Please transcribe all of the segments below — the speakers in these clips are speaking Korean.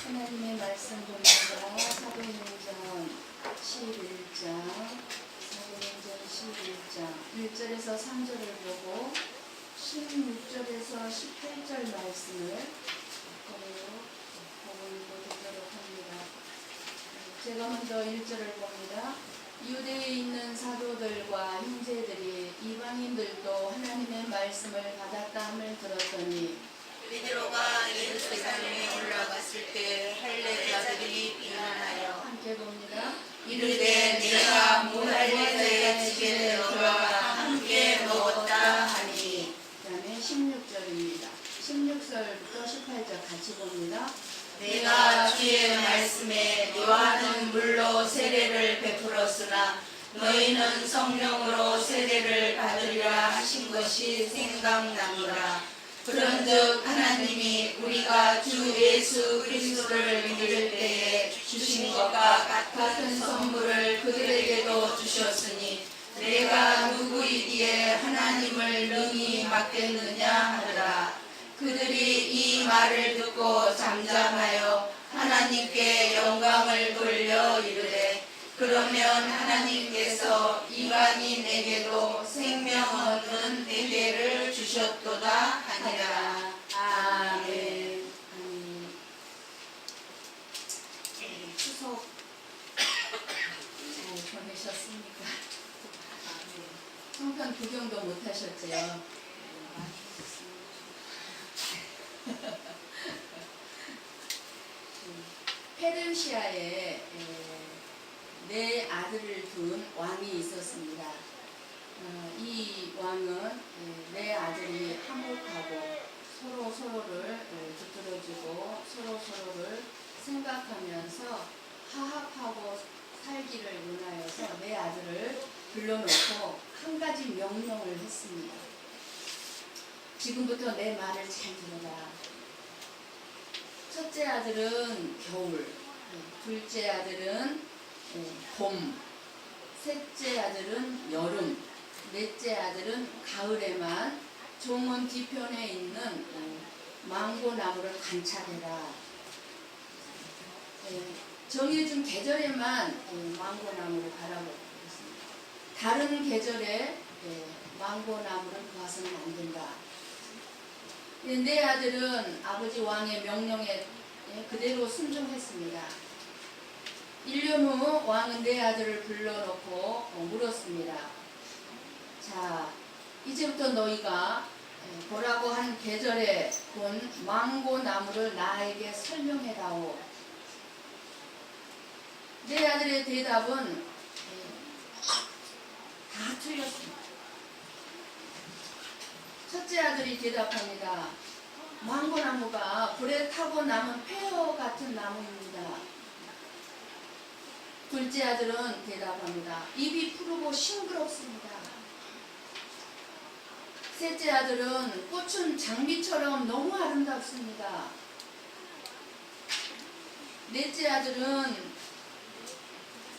하나님의 말씀 봅니다. 사도행전 11장, 사도행전 11장 1절에서 3절을 보고 16절에서 18절 말씀을 보도록 합니다. 제가 먼저 1절을 봅니다. 유대에 있는 사도들과 형제들이 이방인들도 하나님의 말씀을 받았다 함을 들었더니 베드로가 예루살렘에 올라갔을 때 할례자들이 비난하여 함께 봅니다. 이르되 내가 무할례자의 집에 들어가 함께 먹었다 하니. 그 다음에 16절입니다. 16절부터 18절 같이 봅니다. 내가 주의 말씀에 요한은 물로 세례를 베풀었으나 너희는 성령으로 세례를 받으리라 하신 것이 생각나노라. 그런즉 하나님이 우리가 주 예수 그리스도를 믿을 때에 주신 것과 같은 선물을 그들에게도 주셨으니 내가 누구이기에 하나님을 능히 맡겠느냐 하더라. 그들이 이 말을 듣고 잠잠하여 하나님께 영광을 돌려 이르되 그러면 하나님께서 이방인에게도 생명 얻는 예배를 주셨도다 하니라. 아멘. 추석 잘 보내셨습니까? 성편 구경도 못 하셨죠? 페르시아에 네 아들을 둔 왕이 있었습니다. 이 왕은 네 아들이 화목하고 서로를 붙들어주고 서로를 생각하면서 화합하고 살기를 원하여서 네 아들을 불러놓고 한 가지 명령을 했습니다. 지금부터 내 말을 잘 들어라. 첫째 아들은 겨울, 둘째 아들은 봄, 셋째 아들은 여름, 넷째 아들은 가을에만 종원 뒤편에 있는 망고나무를 관찰해라. 정해진 계절에만 망고나무를 바라보고 있습니다. 다른 계절에 망고나무를 봐서는 안 된다. 네 아들은 아버지 왕의 명령에 그대로 순종했습니다. 1년 후 왕은 네 아들을 불러놓고 물었습니다. 자, 이제부터 너희가 보라고 한 계절에 본 망고 나무를 나에게 설명해다오. 네 아들의 대답은 다 틀렸습니다. 첫째 아들이 대답합니다. 망고나무가 불에 타고 남은 폐허 같은 나무입니다. 둘째 아들은 대답합니다. 입이 푸르고 싱그럽습니다. 셋째 아들은 꽃은 장미처럼 너무 아름답습니다. 넷째 아들은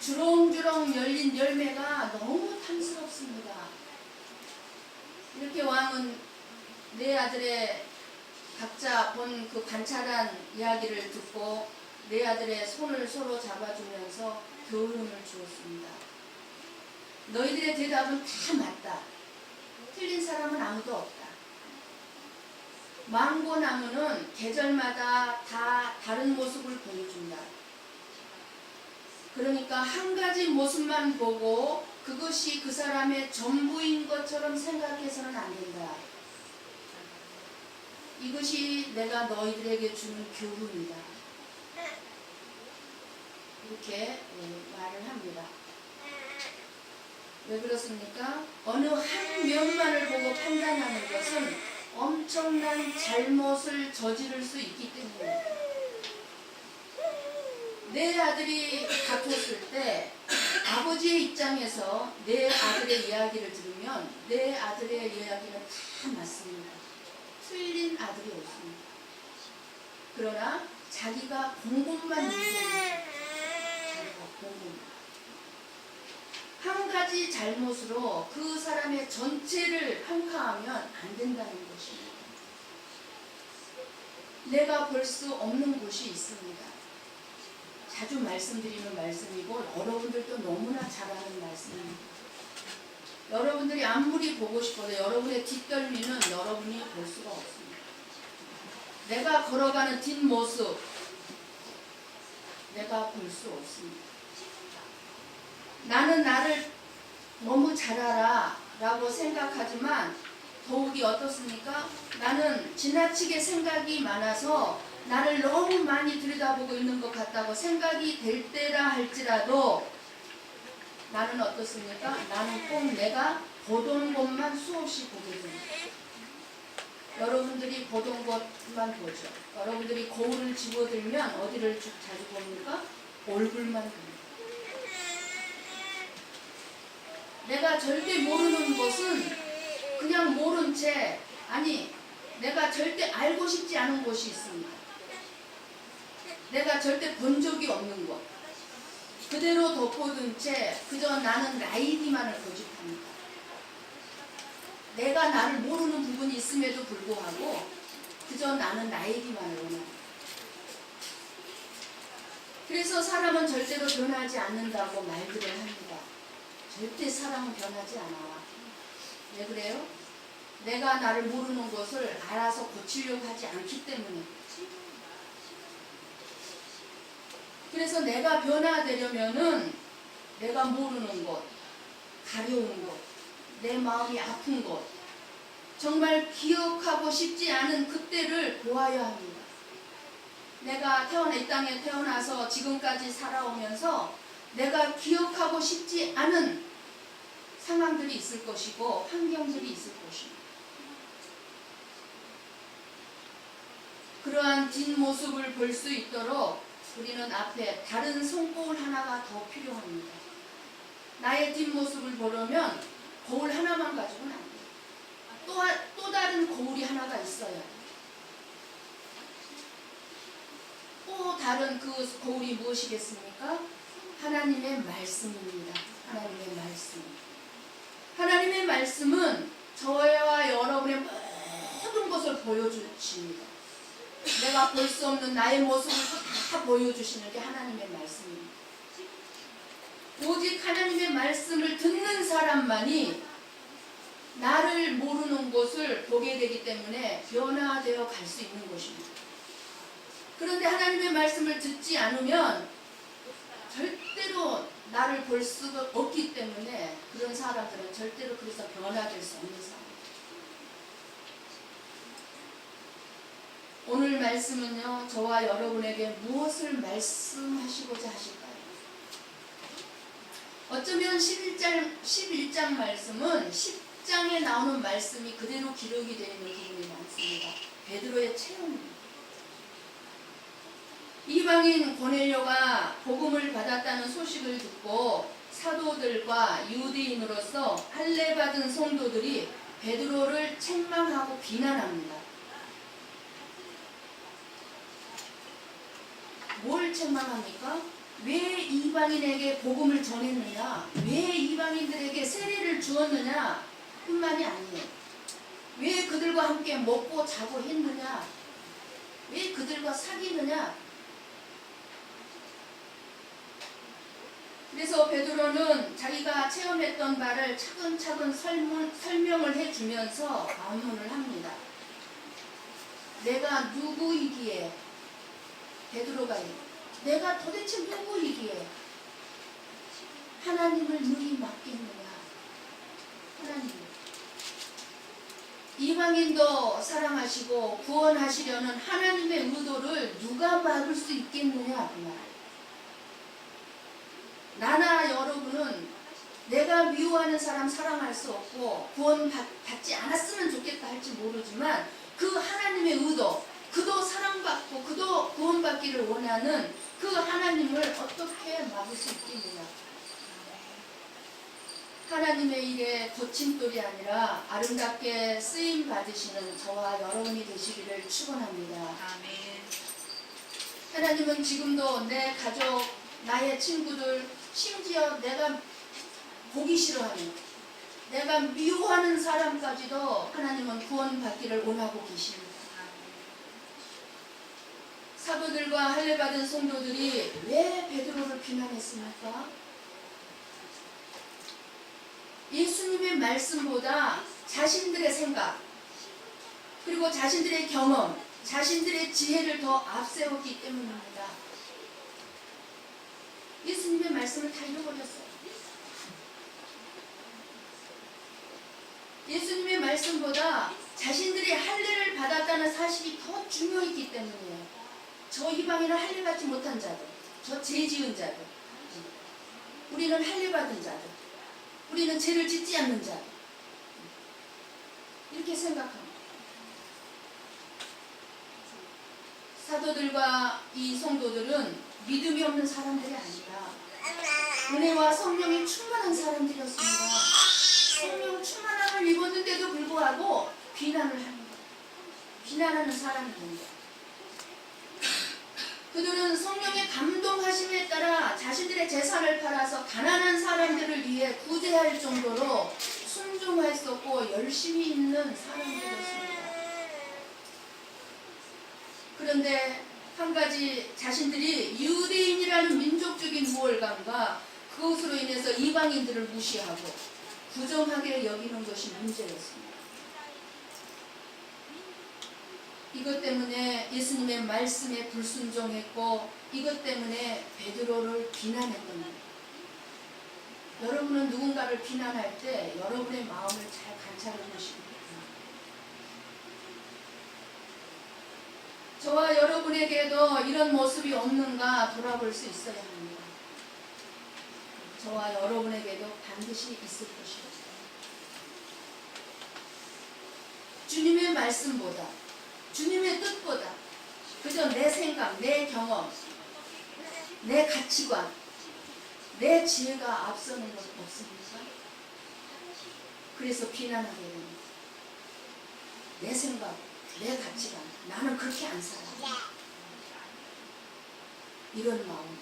주렁주렁 열린 열매가 너무 탐스럽습니다. 이렇게 왕은 네 아들의 각자 본 그 관찰한 이야기를 듣고 네 아들의 손을 서로 잡아주면서 교훈을 주었습니다. 너희들의 대답은 다 맞다. 틀린 사람은 아무도 없다. 망고나무는 계절마다 다 다른 모습을 보여준다. 그러니까 한 가지 모습만 보고 그것이 그 사람의 전부인 것처럼 생각해서는 안 된다. 이것이 내가 너희들에게 주는 교훈이다. 이렇게 말을 합니다. 왜 그렇습니까? 어느 한 면만을 보고 판단하는 것은 엄청난 잘못을 저지를 수 있기 때문입니다. 내 아들이 다퉜을 때 아버지의 입장에서 내 아들의 이야기를 들으면 내 아들의 이야기는 다 맞습니다. 틀린 아들이 없습니다. 그러나 자기가 본 것만 믿습니다. 자기가 본 것만. 한 가지 잘못으로 그 사람의 전체를 평가하면 안 된다는 것입니다. 내가 볼 수 없는 곳이 있습니다. 자주 말씀드리는 말씀이고 여러분들도 너무나 잘 아는 말씀입니다. 여러분들이 아무리 보고 싶어도 여러분의 뒷덜미는 여러분이 볼 수가 없습니다. 내가 걸어가는 뒷모습 내가 볼 수 없습니다. 나는 나를 너무 잘 알아 라고 생각하지만 더욱이 어떻습니까? 나는 지나치게 생각이 많아서 나를 너무 많이 들여다보고 있는 것 같다고 생각이 될 때라 할지라도 나는 어떻습니까? 나는 꼭 내가 보던 것만 수없이 보게 됩니다. 여러분들이 보던 것만 보죠. 여러분들이 거울을 집어들면 어디를 자주 봅니까? 얼굴만 봅니다. 내가 절대 모르는 것은 그냥 모른 채, 아니 내가 절대 알고 싶지 않은 곳이 있습니다. 내가 절대 본 적이 없는 것 그대로 덮어둔 채 그저 나는 나이기만을 고집합니다. 내가 나를 모르는 부분이 있음에도 불구하고 그저 나는 나이기만을 원합니다. 그래서 사람은 절대로 변하지 않는다고 말들을 합니다. 절대 사람은 변하지 않아. 왜 그래요? 내가 나를 모르는 것을 알아서 고치려고 하지 않기 때문에. 그래서 내가 변화되려면은 내가 모르는 것, 가려운 것, 내 마음이 아픈 것, 정말 기억하고 싶지 않은 그때를 보아야 합니다. 내가 이 땅에 태어나서 지금까지 살아오면서 내가 기억하고 싶지 않은 상황들이 있을 것이고 환경들이 있을 것입니다. 그러한 뒷모습을 볼 수 있도록 우리는 앞에 다른 손거울 하나가 더 필요합니다. 나의 뒷모습을 보려면 거울 하나만 가지고는 안 돼요. 또 다른 거울이 하나가 있어야 돼요. 또 다른 그 거울이 무엇이겠습니까? 하나님의 말씀입니다. 하나님의 말씀. 하나님의 말씀은 저와 여러분의 모든 것을 보여주십니다. 내가 볼 수 없는 나의 모습을 다 보여주시는 게 하나님의 말씀입니다. 오직 하나님의 말씀을 듣는 사람만이 나를 모르는 곳을 보게 되기 때문에 변화되어 갈 수 있는 것입니다. 그런데 하나님의 말씀을 듣지 않으면 절대로 나를 볼 수가 없기 때문에 그런 사람들은 절대로 그래서 변화될 수 없는 사람. 오늘 말씀은요, 저와 여러분에게 무엇을 말씀하시고자 하실까요? 어쩌면 11장 말씀은 10장에 나오는 말씀이 그대로 기록이 되어 있는 부분이 많습니다. 베드로의 체험입니다. 이방인 고넬료가 복음을 받았다는 소식을 듣고 사도들과 유대인으로서 할례받은 성도들이 베드로를 책망하고 비난합니다. 뭘 책망합니까? 왜 이방인에게 복음을 전했느냐? 왜 이방인들에게 세례를 주었느냐? 뿐만이 아니에요. 왜 그들과 함께 먹고 자고 했느냐? 왜 그들과 사귀느냐? 그래서 베드로는 자기가 체험했던 바를 차근차근 설명을 해주면서 반문을 합니다. 내가 누구이기에 베드로가 내가 도대체 누구이기에 하나님을 능히 맡겠느냐. 하나님 이방인도 사랑하시고 구원하시려는 하나님의 의도를 누가 막을 수 있겠느냐 그 말. 나나 여러분은 내가 미워하는 사람 사랑할 수 없고 구원받지 않았으면 좋겠다 할지 모르지만 그 하나님의 의도, 그도 사랑받고 그도 구원받기를 원하는 그 하나님을 어떻게 막을 수 있겠느냐. 하나님의 일에 거침돌이 아니라 아름답게 쓰임 받으시는 저와 여러분이 되시기를 축원합니다. 아멘. 하나님은 지금도 내 가족, 나의 친구들, 심지어 내가 보기 싫어하는, 내가 미워하는 사람까지도 하나님은 구원받기를 원하고 계십니다. 사도들과 할례받은 성도들이 왜 베드로를 비난했습니까? 예수님의 말씀보다 자신들의 생각, 그리고 자신들의 경험, 자신들의 지혜를 더 앞세웠기 때문입니다. 예수님의 말씀을 다 잃어버렸어요. 예수님의 말씀보다 자신들이 할례를 받았다는 사실이 더 중요했기 때문이에요. 저 이방인은 할례 받지 못한 자들, 저 죄 지은 자들, 우리는 할례 받은 자들, 우리는 죄를 짓지 않는 자들, 이렇게 생각합니다. 사도들과 이 성도들은 믿음이 없는 사람들이 아니라 은혜와 성령이 충만한 사람들이었습니다. 성령 충만함을 입었는데도 불구하고 비난을 합니다. 비난하는 사람입니다. 그들은 성령의 감동하심에 따라 자신들의 재산을 팔아서 가난한 사람들을 위해 구제할 정도로 순종했었고 열심히 있는 사람들이었습니다. 그런데 한 가지 자신들이 유대인이라는 민족적인 우월감과 그것으로 인해서 이방인들을 무시하고 부정하게 여기는 것이 문제였습니다. 이것 때문에 예수님의 말씀에 불순종했고 이것 때문에 베드로를 비난했던 겁니다. 여러분은 누군가를 비난할 때 여러분의 마음을 잘 관찰해 보십니다. 저와 여러분에게도 이런 모습이 없는가 돌아볼 수 있어야 합니다. 저와 여러분에게도 반드시 있을 것입니다. 주님의 말씀보다, 주님의 뜻보다 그저 내 생각, 내 경험, 내 가치관, 내 지혜가 앞서는 것 없습니까? 그래서 비난하게 됩니다. 내 생각, 내 가치관, 나는 그렇게 안 살아. 이런 마음.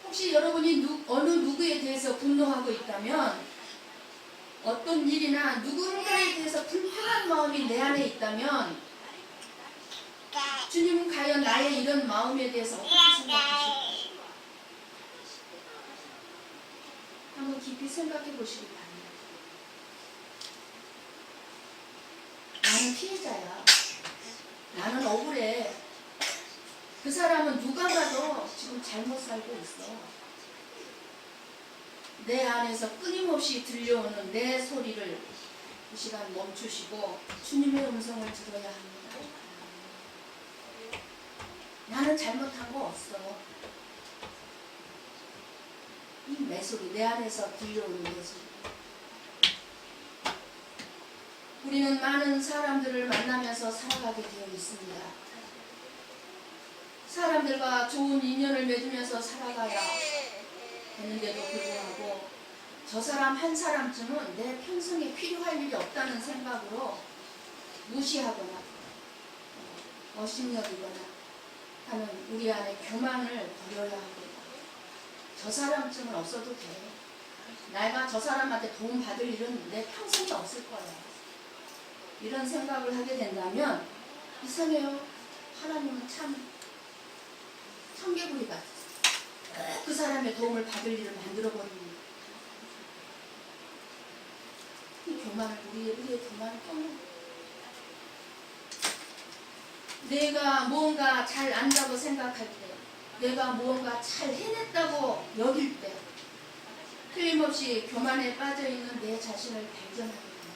혹시 여러분이 어느 누구에 대해서 분노하고 있다면, 어떤 일이나 누군가에 대해서 불편한 마음이 내 안에 있다면, 주님은 과연 나의 이런 마음에 대해서 어떻게 생각하실까요? 한번 깊이 생각해 보시기 바랍니다. 나는 피해자야. 나는 억울해. 그 사람은 누가 봐도 지금 잘못 살고 있어. 내 안에서 끊임없이 들려오는 내 소리를 이 시간 멈추시고 주님의 음성을 들어야 합니다. 나는 잘못한 거 없어. 이 내 소리, 내 안에서 들려오는 내 소리. 우리는 많은 사람들을 만나면서 살아가게 되어 있습니다. 사람들과 좋은 인연을 맺으면서 살아가야 되는데도 불구하고 저 사람 한 사람쯤은 내 평생에 필요할 일이 없다는 생각으로 무시하거나 업신여기거나 하는 우리 안에 교만을 버려야 합니다. 저 사람쯤은 없어도 돼. 내가 저 사람한테 도움 받을 일은 내 평생에 없을 거야. 이런 생각을 하게 된다면 이상해요. 하나님은 참 청개구리 같아요. 그 사람의 도움을 받을 일을 만들어버립니다. 이 교만을, 우리의 교만을 꺾는 거예요. 내가 무언가 잘 안다고 생각할 때, 내가 무언가 잘 해냈다고 여길 때 틀림없이 교만에 빠져있는 내 자신을 발견하게 됩니다.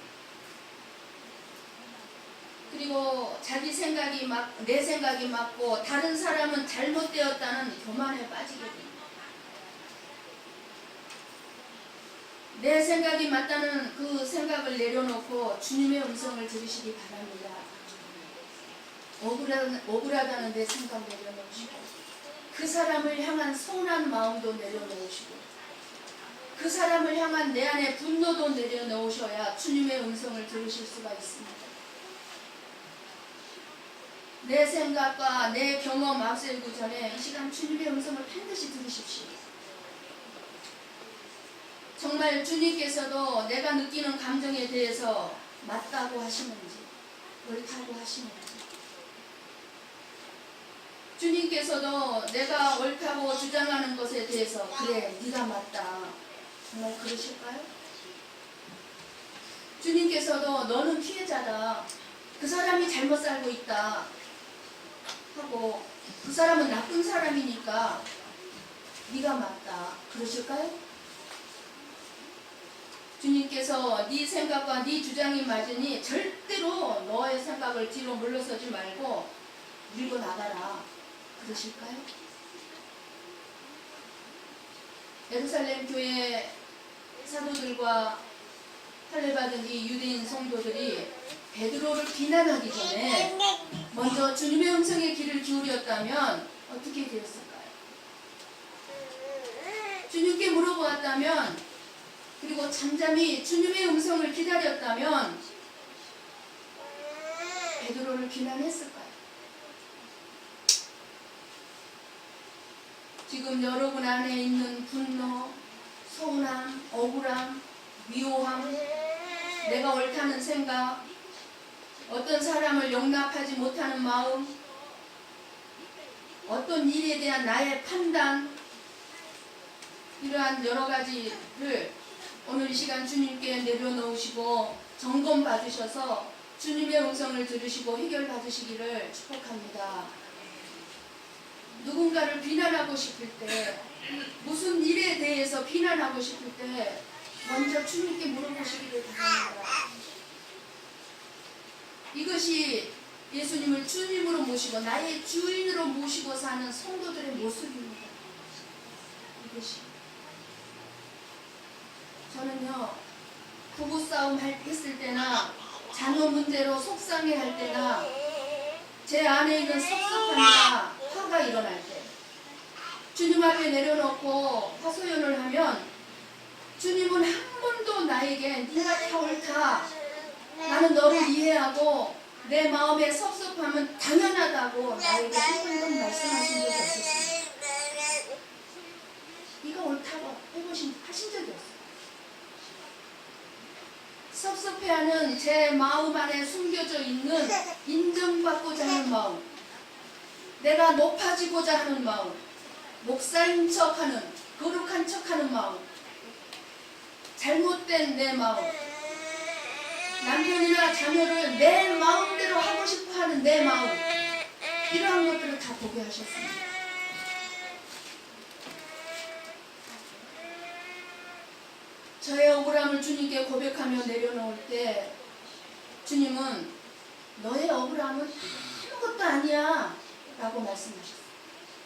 그리고 자기 생각이 내 생각이 맞고 다른 사람은 잘못되었다는 교만에 빠지게 됩니다. 내 생각이 맞다는 그 생각을 내려놓고 주님의 음성을 들으시기 바랍니다. 억울하다는 내 생각 내려놓으시고 그 사람을 향한 서운한 마음도 내려놓으시고 그 사람을 향한 내 안의 분노도 내려놓으셔야 주님의 음성을 들으실 수가 있습니다. 내 생각과 내 경험 앞세우기 전에 이 시간 주님의 음성을 반드시 들으십시오. 정말 주님께서도 내가 느끼는 감정에 대해서 맞다고 하시는지 옳다고 하시는지 주님께서도 내가 옳다고 주장하는 것에 대해서 그래 네가 맞다 정말 그러실까요? 주님께서도 너는 피해자다, 그 사람이 잘못 살고 있다 하고 그 사람은 나쁜 사람이니까 네가 맞다 그러실까요? 주님께서 네 생각과 네 주장이 맞으니 절대로 너의 생각을 뒤로 물러서지 말고 밀고 나가라 그러실까요? 예루살렘 교회 사도들과 할례받은 이 유대인 성도들이 베드로를 비난하기 전에 먼저 주님의 음성에 귀를 기울였다면 어떻게 되었을까요? 주님께 물어보았다면, 그리고 잠잠히 주님의 음성을 기다렸다면 베드로를 비난했을까요? 지금 여러분 안에 있는 분노, 서운함, 억울함, 미워함, 내가 옳다는 생각, 어떤 사람을 용납하지 못하는 마음, 어떤 일에 대한 나의 판단, 이러한 여러 가지를 오늘 이 시간 주님께 내려놓으시고 점검 받으셔서 주님의 음성을 들으시고 해결 받으시기를 축복합니다. 누군가를 비난하고 싶을 때, 무슨 일에 대해서 비난하고 싶을 때 먼저 주님께 물어보시기를 바랍니다. 이것이 예수님을 주님으로 모시고 나의 주인으로 모시고 사는 성도들의 모습입니다. 이것이 저는요, 부부싸움 했을 때나 자녀 문제로 속상해할 때나 제 안에 있는 섭섭함이나 화가 일어날 때 주님 앞에 내려놓고 하소연을 하면 주님은 한 번도 나에게 네가 다 옳다, 나는 너를 이해하고 내 마음의 섭섭함은 당연하다고 나에게 한 번도 말씀하신 적이 없었습니다. 네가 옳다고 하신 적이 없어요. 섭섭해하는 제 마음 안에 숨겨져 있는 인정받고자 하는 마음, 내가 높아지고자 하는 마음, 목사인 척하는, 거룩한 척하는 마음, 잘못된 내 마음, 남편이나 자녀를 내 마음대로 하고 싶어하는 내 마음, 이러한 것들을 다 보게 하셨습니다. 저의 억울함을 주님께 고백하며 내려놓을 때 주님은 너의 억울함은 아무것도 아니야 라고 말씀하셨어요.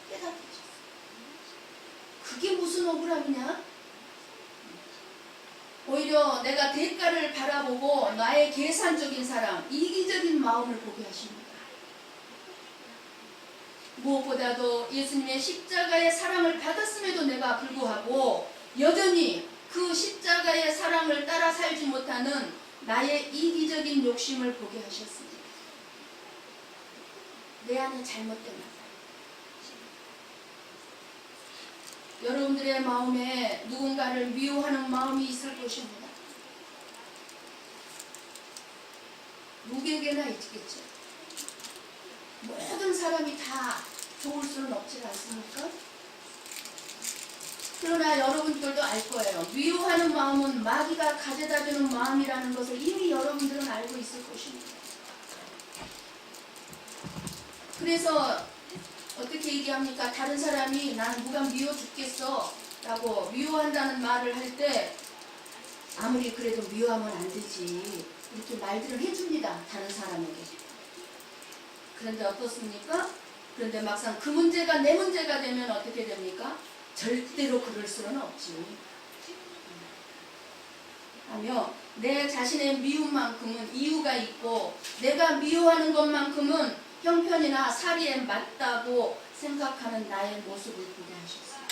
깨닫게 하셨어요. 그게 무슨 억울함이냐? 오히려 내가 대가를 바라보고 나의 계산적인 사람, 이기적인 마음을 보게 하십니다. 무엇보다도 예수님의 십자가의 사랑을 받았음에도 내가 불구하고 여전히 그 십자가의 사랑을 따라 살지 못하는 나의 이기적인 욕심을 보게 하셨습니다. 내 안에 잘못된 것. 여러분들의 마음에 누군가를 미워하는 마음이 있을 것입니다. 누구에게나 있겠죠. 모든 사람이 다 좋을 수는 없지 않습니까? 그러나 여러분들도 알 거예요. 미워하는 마음은 마귀가 가져다주는 마음이라는 것을 이미 여러분들은 알고 있을 것입니다. 그래서 어떻게 얘기합니까? 다른 사람이 나는 누가 미워 죽겠어 라고 미워한다는 말을 할 때 아무리 그래도 미워하면 안 되지 이렇게 말들을 해줍니다. 다른 사람에게. 그런데 어떻습니까? 그런데 막상 그 문제가 내 문제가 되면 어떻게 됩니까? 절대로 그럴 수는 없지. 하며 내 자신의 미움만큼은 이유가 있고 내가 미워하는 것만큼은 형편이나 사리에 맞다고 생각하는 나의 모습을 보게 하셨어요.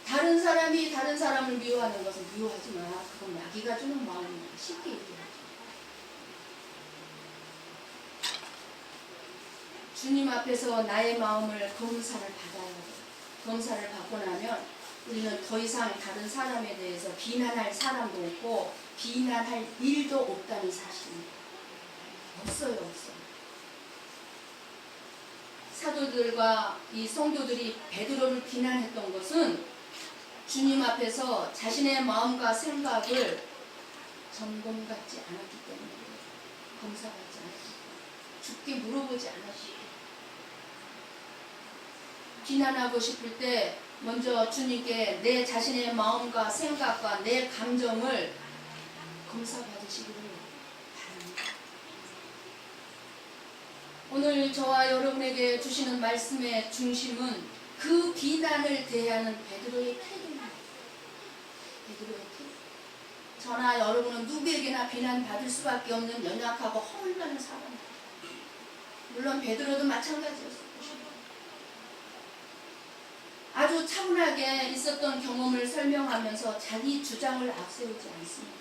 다른 사람이 다른 사람을 미워하는 것은 미워하지 마. 그건 마귀가 주는 마음이야. 쉽게 얘기하죠. 주님 앞에서 나의 마음을 검사를 받아야 돼요. 검사를 받고 나면 우리는 더 이상 다른 사람에 대해서 비난할 사람도 없고 비난할 일도 없다는 사실입니다. 없어요, 없어요. 사도들과 이 성도들이 베드로를 비난했던 것은 주님 앞에서 자신의 마음과 생각을 점검받지 않았기 때문에, 검사받지 않았기 때문에, 죽게 물어보지 않았기 때문에. 비난하고 싶을 때 먼저 주님께 내 자신의 마음과 생각과 내 감정을 검사받으시기를 바랍니다. 오늘 저와 여러분에게 주시는 말씀의 중심은 그 비난을 대하는 베드로의 태도입니다. 베드로의 태도. 저나 여러분은 누구에게나 비난받을 수밖에 없는 연약하고 허물 많은 사람입니다. 물론 베드로도 마찬가지였을 것입니다. 아주 차분하게 있었던 경험을 설명하면서 자기 주장을 앞세우지 않습니다.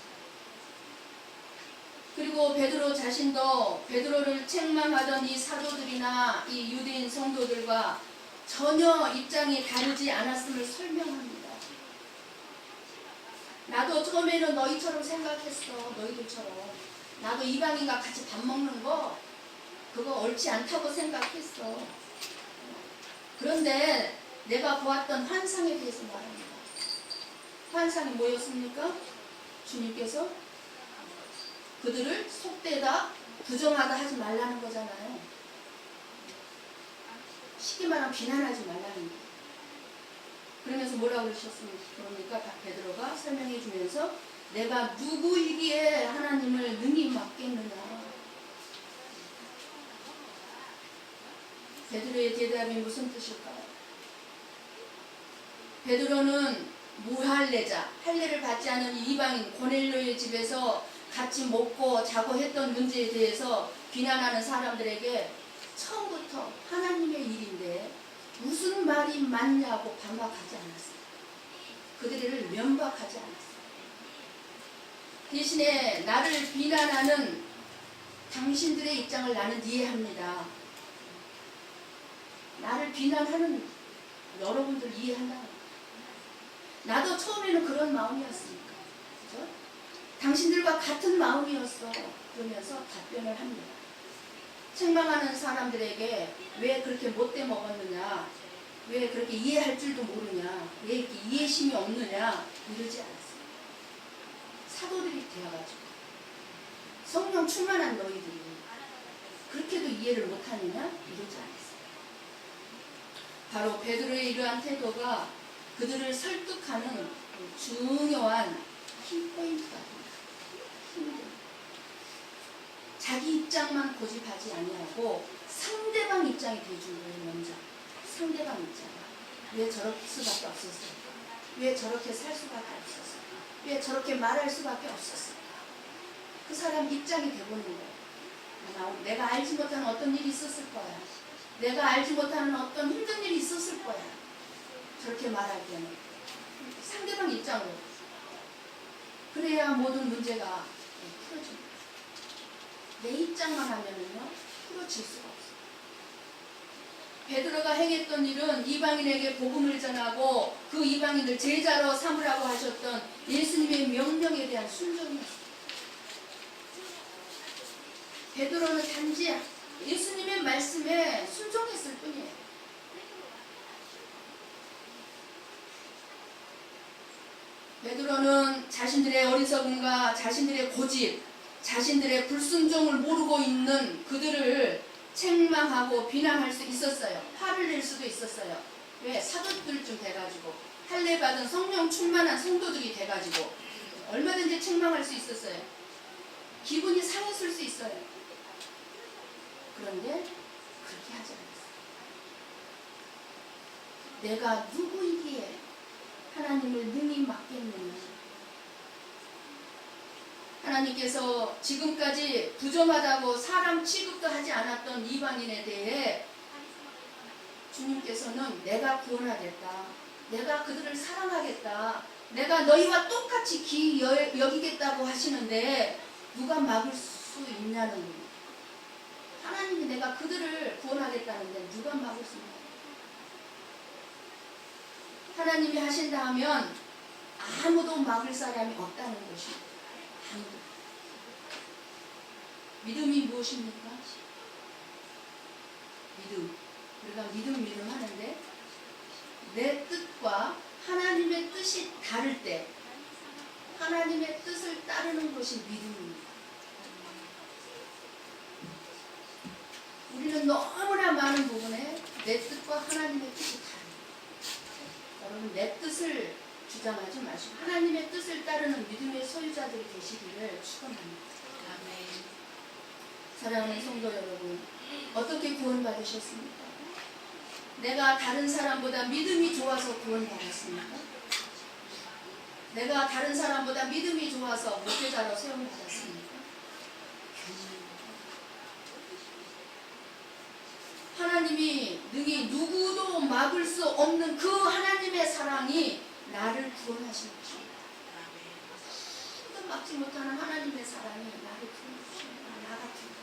그리고 베드로 자신도 베드로를 책망하던 이 사도들이나 이 유대인 성도들과 전혀 입장이 다르지 않았음을 설명합니다. 나도 처음에는 너희처럼 생각했어. 너희들처럼. 나도 이방인과 같이 밥 먹는 거 그거 옳지 않다고 생각했어. 그런데 내가 보았던 환상에 대해서 말합니다. 환상이 뭐였습니까? 주님께서 그들을 속되다, 부정하다 하지 말라는 거잖아요. 쉽게 말하면 비난하지 말라는 거예요. 그러면서 뭐라고 그러셨습니까? 그러니까 베드로가 설명해 주면서 내가 누구이기에 하나님을 능히 맡겠느냐. 베드로의 대답이 무슨 뜻일까요? 베드로는 무할례자, 할례를 받지 않은 이방인 고넬료의 집에서 같이 먹고 자고 했던 문제에 대해서 비난하는 사람들에게 처음부터 하나님의 일인데 무슨 말이 맞냐고 반박하지 않았어요. 그들을 면박하지 않았어요. 대신에 나를 비난하는 당신들의 입장을 나는 이해합니다. 나를 비난하는 여러분들 이해한다. 나도 처음에는 그런 마음이었으니까. 그죠? 당신들과 같은 마음이었어. 그러면서 답변을 합니다. 책망하는 사람들에게 왜 그렇게 못돼 먹었느냐, 왜 그렇게 이해할 줄도 모르냐, 왜 이렇게 이해심이 없느냐 이러지 않았어요. 사도들이 되어가지고 성령 충만한 너희들이 그렇게도 이해를 못하느냐 이러지 않았어요. 바로 베드로의 이러한 태도가 그들을 설득하는 중요한 핀포인트가 됩니다. 자기 입장만 고집하지 아니하고 상대방 입장이 돼준 거예요. 먼저 상대방 입장. 왜 저럴 수밖에 없었을까? 왜 저렇게 살 수밖에 없었을까? 왜 저렇게 말할 수밖에 없었을까? 그 사람 입장이 돼보는 거예요. 내가 알지 못하는 어떤 일이 있었을 거야. 내가 알지 못하는 어떤 힘든 일이 있었을 거야. 저렇게 말할 때는 상대방 입장으로. 그래야 모든 문제가 풀어집니다. 내 입장만 하면은요 풀어질 수가 없어요. 베드로가 행했던 일은 이방인에게 복음을 전하고 그 이방인들 제자로 삼으라고 하셨던 예수님의 명령에 대한 순종이었어요. 베드로는 단지 예수님의 말씀에 순종했을 뿐이에요. 베드로는 자신들의 어리석음과 자신들의 고집, 자신들의 불순종을 모르고 있는 그들을 책망하고 비난할 수 있었어요. 화를 낼 수도 있었어요. 왜? 사도들쯤 돼가지고 할례 받은 성령 충만한 성도들이 돼가지고 얼마든지 책망할 수 있었어요. 기분이 상했을 수 있어요. 그런데 그렇게 하지 않았어요. 내가 누구이기에 하나님을 능히 맡겠느냐. 하나님께서 지금까지 부정하다고 사람 취급도 하지 않았던 이방인에 대해 주님께서는 내가 구원하겠다. 내가 그들을 사랑하겠다. 내가 너희와 똑같이 기이 여기겠다고 하시는데 누가 막을 수 있냐는 거예요. 하나님이 내가 그들을 구원하겠다는데 누가 막을 수 있냐. 하나님이 하신다 하면 아무도 막을 사람이 없다는 것입니다. 아무도. 믿음이 무엇입니까? 믿음. 우리가 믿음 하는데 내 뜻과 하나님의 뜻이 다를 때 하나님의 뜻을 따르는 것이 믿음입니다. 우리는 너무나 많은 부분에 내 뜻과 하나님의 뜻이 다릅니다. 여러분, 내 뜻을 주장하지 마시고 하나님의 뜻을 따르는 믿음의 소유자들이 되시기를 축원합니다. 아멘. 사랑하는 성도 여러분, 어떻게 구원받으셨습니까? 내가 다른 사람보다 믿음이 좋아서 구원받았습니까? 내가 다른 사람보다 믿음이 좋아서 목회자로 세움받았습니까? 하나님이 능히 누구도 막을 수 없는 그 하나님의 사랑이 나를 구원하신 것입니다. 누구도 막지 못하는 하나님의 사랑이 나를 구원하십니다. 나 같은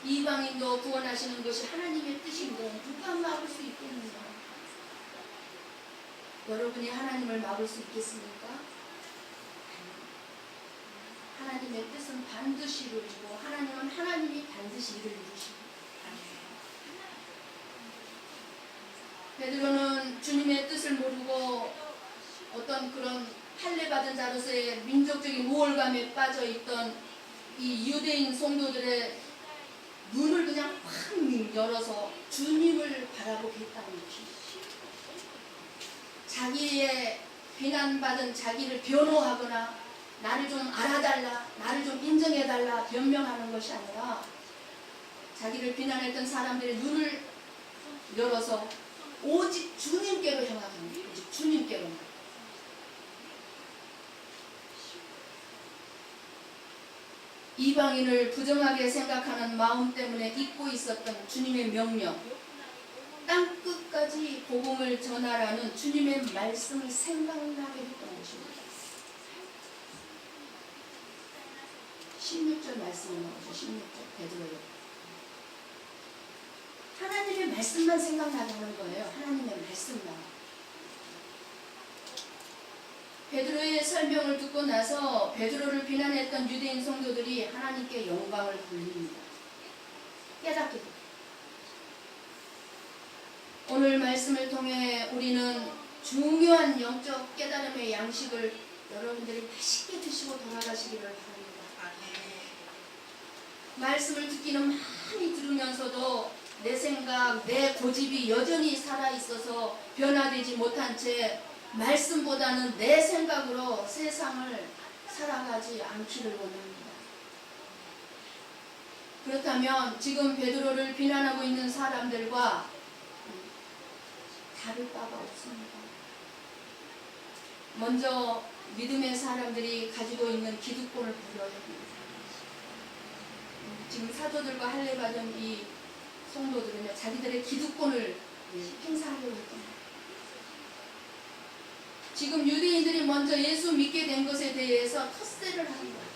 이방인도 구원하시는 것이 하나님의 뜻인데 누가 막을 수 있겠는가? 여러분이 하나님을 막을 수 있겠습니까? 하나님의 뜻은 반드시 이루어지고 하나님은 하나님이 반드시 일을 이루십니다. 베드로는 주님의 뜻을 모르고 어떤 그런 할례받은 자로서의 민족적인 우월감에 빠져있던 이 유대인 성도들의 눈을 그냥 확 열어서 주님을 바라보게 했다는 것입니다. 자기의 비난받은 자기를 변호하거나 나를 좀 알아달라, 나를 좀 인정해달라 변명하는 것이 아니라 자기를 비난했던 사람들의 눈을 열어서 오직 주님께로 향하는 거예요. 오직 주님께로만. 이방인을 부정하게 생각하는 마음 때문에 잊고 있었던 주님의 명령, 땅끝까지 복음을 전하라는 주님의 말씀을 생각나게 했던 것입니다. 16절 말씀을 나오죠. 16절 베드로요. 하나님의 말씀만 생각나게 하는 거예요. 하나님의 말씀만. 베드로의 설명을 듣고 나서 베드로를 비난했던 유대인 성도들이 하나님께 영광을 돌립니다. 깨닫게 됩니다. 오늘 말씀을 통해 우리는 중요한 영적 깨달음의 양식을 여러분들이 맛있게 드시고 돌아가시기를 바랍니다. 말씀을 듣기는 많이 들으면서도 내 생각, 내 고집이 여전히 살아있어서 변화되지 못한 채 말씀보다는 내 생각으로 세상을 살아가지 않기를 원합니다. 그렇다면 지금 베드로를 비난하고 있는 사람들과 다를 바가 없습니다. 먼저 믿음의 사람들이 가지고 있는 기득권을 버려야 합니다. 지금 사도들과 할례받은 이 성도들은요, 자기들의 기득권을 행사하려고 했던 거예요. 지금 유대인들이 먼저 예수 믿게 된 것에 대해서 텃세를 하는 거예요.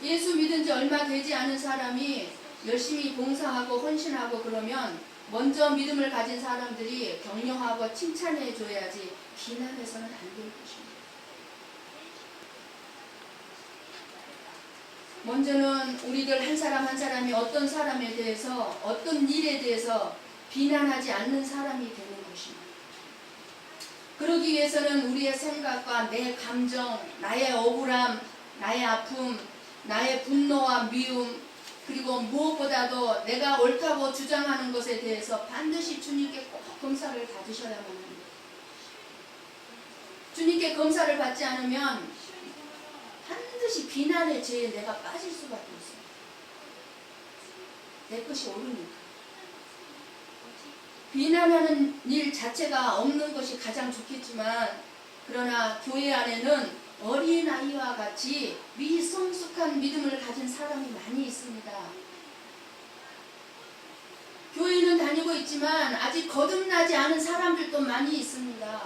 예수 믿은 지 얼마 되지 않은 사람이 열심히 봉사하고 헌신하고 그러면 먼저 믿음을 가진 사람들이 격려하고 칭찬해 줘야지 비난해서는 안 될 것입니다. 먼저는 우리들 한 사람 한 사람이 어떤 사람에 대해서 어떤 일에 대해서 비난하지 않는 사람이 되는 것입니다. 그러기 위해서는 우리의 생각과 내 감정, 나의 억울함, 나의 아픔, 나의 분노와 미움, 그리고 무엇보다도 내가 옳다고 주장하는 것에 대해서 반드시 주님께 꼭 검사를 받으셔야만 합니다. 주님께 검사를 받지 않으면 반드시 비난의 죄에 내가 빠질 수밖에 없어요. 내 것이 옳으니까. 비난하는 일 자체가 없는 것이 가장 좋겠지만, 그러나 교회 안에는 어린아이와 같이 미성숙한 믿음을 가진 사람이 많이 있습니다. 교회는 다니고 있지만 아직 거듭나지 않은 사람들도 많이 있습니다.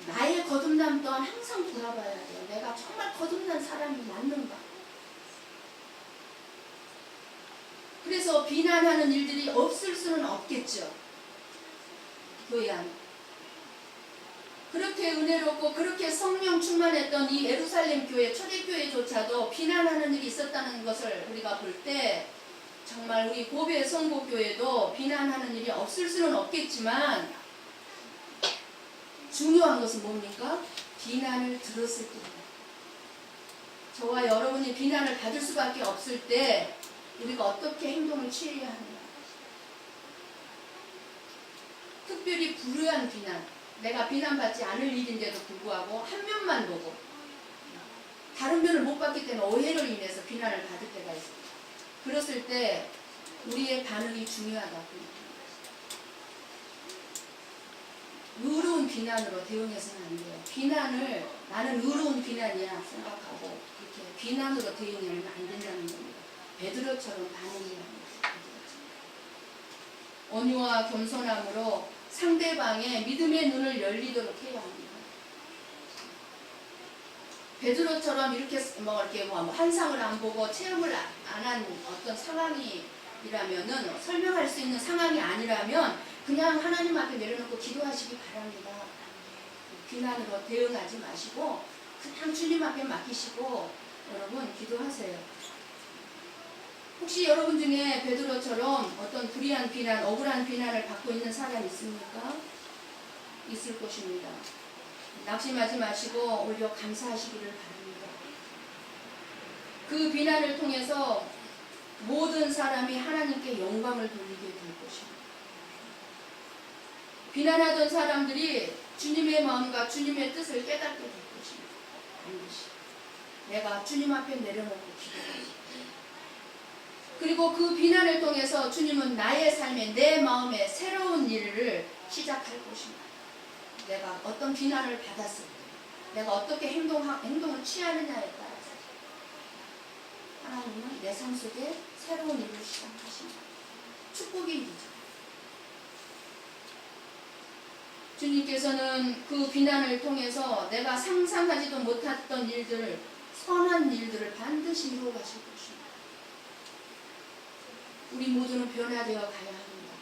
나의 거듭남 또한 항상 돌아봐야 돼요. 내가 정말 거듭난 사람이 맞는가? 그래서 비난하는 일들이 없을 수는 없겠죠. 교회 안에. 그렇게 은혜롭고 그렇게 성령 충만했던 이 예루살렘 교회, 초대교회조차도 비난하는 일이 있었다는 것을 우리가 볼 때 정말 우리 고베 성도교회도 비난하는 일이 없을 수는 없겠지만 중요한 것은 뭡니까? 비난을 들었을 때입니다. 저와 여러분이 비난을 받을 수밖에 없을 때 우리가 어떻게 행동을 취해야 하는가? 특별히 불의한 비난, 내가 비난받지 않을 일인데도 불구하고 한 면만 보고 다른 면을 못 봤기 때문에 오해를 인해서 비난을 받을 때가 있습니다. 그랬을 때 우리의 반응이 중요하다고 의로운 비난으로 대응해서는 안 돼요. 비난을 나는 의로운 비난이야 생각하고 그렇게 비난으로 대응하면 안 된다는 겁니다. 베드로처럼 반응해야 합니다. 온유와 겸손함으로 상대방의 믿음의 눈을 열리도록 해야 합니다. 베드로처럼 이렇게 환상을 안 보고 체험을 안 한 어떤 상황이라면은 설명할 수 있는 상황이 아니라면 그냥 하나님 앞에 내려놓고 기도하시기 바랍니다. 비난으로 대응하지 마시고 그냥 주님 앞에 맡기시고 여러분 기도하세요. 혹시 여러분 중에 베드로처럼 어떤 불의한 비난, 억울한 비난을 받고 있는 사람이 있습니까? 있을 것입니다. 낙심하지 마시고 오히려 감사하시기를 바랍니다. 그 비난을 통해서 모든 사람이 하나님께 영광을 돌리게 될 것입니다. 비난하던 사람들이 주님의 마음과 주님의 뜻을 깨닫게 될 것입니다. 반드시. 내가 주님 앞에 내려놓고 기도합니다. 그리고 그 비난을 통해서 주님은 나의 삶에 내 마음에 새로운 일을 시작할 것입니다. 내가 어떤 비난을 받았을 때 내가 어떻게 행동을 취하느냐에 따라서 하나님은 내 삶 속에 새로운 일을 시작하십니다. 축복의 일이죠. 주님께서는 그 비난을 통해서 내가 상상하지도 못했던 일들을, 선한 일들을 반드시 이루어 가실 것입니다. 우리 모두는 변화되어 가야 합니다.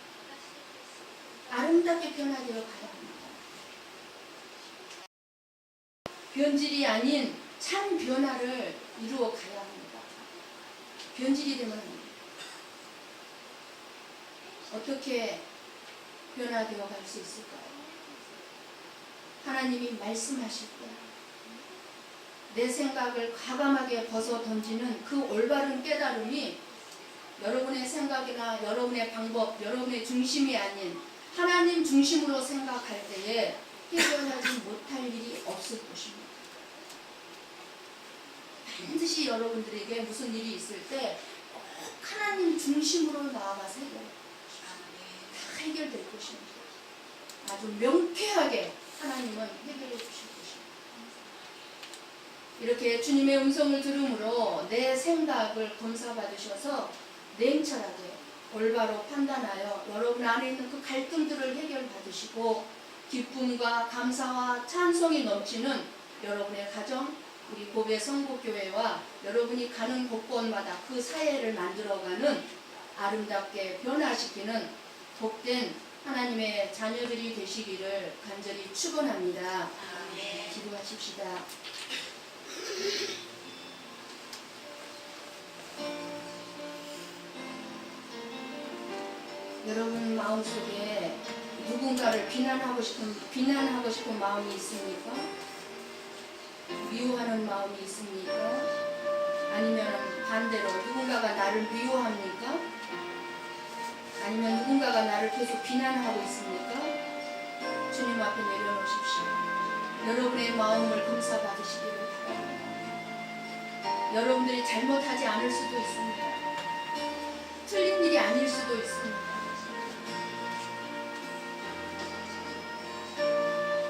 아름답게 변화되어 가야 합니다. 변질이 아닌 참 변화를 이루어 가야 합니다. 변질이 되면 합니다. 어떻게 변화되어 갈 수 있을까요? 하나님이 말씀하실 때 내 생각을 과감하게 벗어 던지는 그 올바른 깨달음이 여러분의 생각이나 여러분의 방법, 여러분의 중심이 아닌 하나님 중심으로 생각할 때에 해결하지 못할 일이 없을 것입니다. 반드시 여러분들에게 무슨 일이 있을 때 꼭 하나님 중심으로 나아가서 다 해결될 것입니다. 아주 명쾌하게 하나님은 해결해 주실 것입니다. 이렇게 주님의 음성을 들음으로 내 생각을 검사받으셔서 냉철하게 올바로 판단하여 여러분 안에 있는 그 갈등들을 해결받으시고 기쁨과 감사와 찬송이 넘치는 여러분의 가정, 우리 고베 성북교회와 여러분이 가는 곳곳마다 그 사회를 만들어가는 아름답게 변화시키는 복된 하나님의 자녀들이 되시기를 간절히 축원합니다. 아멘. 기도하십시다. 여러분 마음속에 누군가를 비난하고 싶은 마음이 있습니까? 미워하는 마음이 있습니까? 아니면 반대로 누군가가 나를 미워합니까? 아니면 누군가가 나를 계속 비난하고 있습니까? 주님 앞에 내려놓으십시오. 여러분의 마음을 검사받으시기를 바랍니다. 여러분들이 잘못하지 않을 수도 있습니다. 틀린 일이 아닐 수도 있습니다.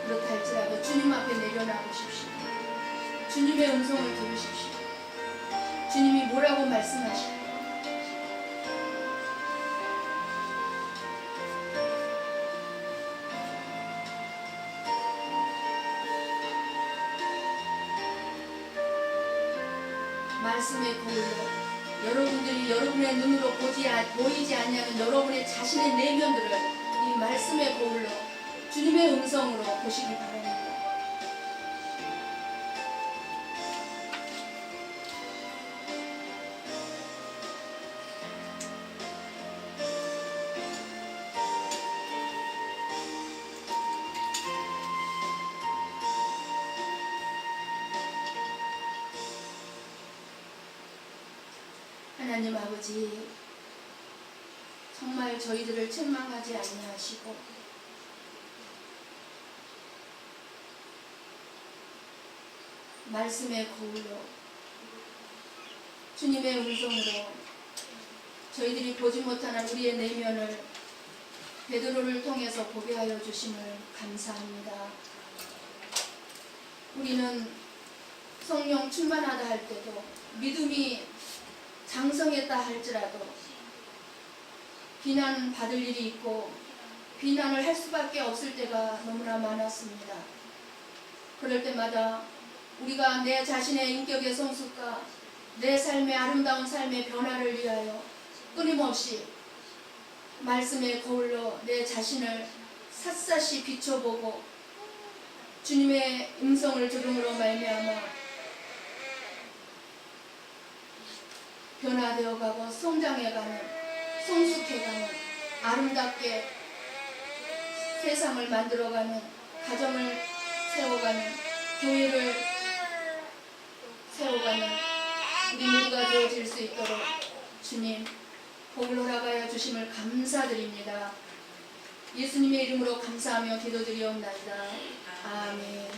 그렇다 할지라도 주님 앞에 내려놔보십시오. 주님의 음성을 들으십시오. 주님이 뭐라고 말씀하실까요? 말씀의 거울로 여러분들이 여러분의 눈으로 보이지 않냐면 여러분의 자신의 내면들을 이 말씀의 거울로 주님의 음성으로 보시기 바랍니다. 하나님 아버지, 정말 저희들을 책망하지 아니하시고 말씀의 거울로 주님의 음성으로 저희들이 보지 못하는 우리의 내면을 베드로를 통해서 보게 하여 주심을 감사합니다. 우리는 성령 충만하다 할 때도, 믿음이 장성했다 할지라도 비난 받을 일이 있고 비난을 할 수밖에 없을 때가 너무나 많았습니다. 그럴 때마다 우리가 내 자신의 인격의 성숙과 내 삶의 아름다운 삶의 변화를 위하여 끊임없이 말씀의 거울로 내 자신을 샅샅이 비춰보고 주님의 음성을 들음으로 말미암아 변화되어가고 성장해가는, 성숙해가는, 아름답게 세상을 만들어가는, 가정을 세워가는, 교회를 세워가는 우리 모두가 되어질 수 있도록 주님 복을 허락하여 주심을 감사드립니다. 예수님의 이름으로 감사하며 기도드리옵나이다. 아멘.